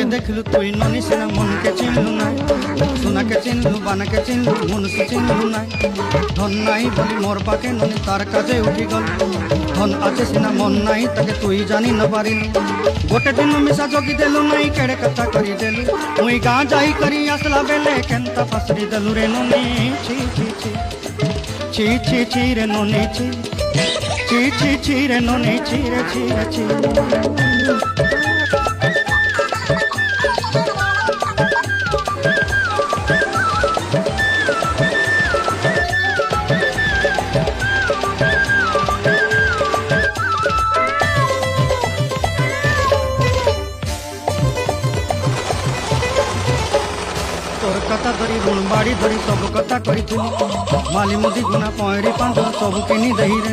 के देखलू तुई ननी सिना मन के चिन्हलू ना सोना के चिन्हलू बाना के चिन्हलू मनुष्य चिन्हलू ना धन नाई बोली मोर पाके ननी तार काजे उठी गल धन आछे सिना मन नाई ताके तुई जानी न पारिलू गोटे दिन मिसा जगी देलू नाई केड़े कथा करी देलू मुई गाँ जाई करी आसला बेले केंता फसरी देलू रे ननी छी छी छी छी छी छी रे ननी छी छी छी छी रे ननी छी रे छी रे छी तोर कथा धरी ऋण बाड़ी धरी सब कथा कही माली मुदी गुना पहरी पांच सब किनी दही रे।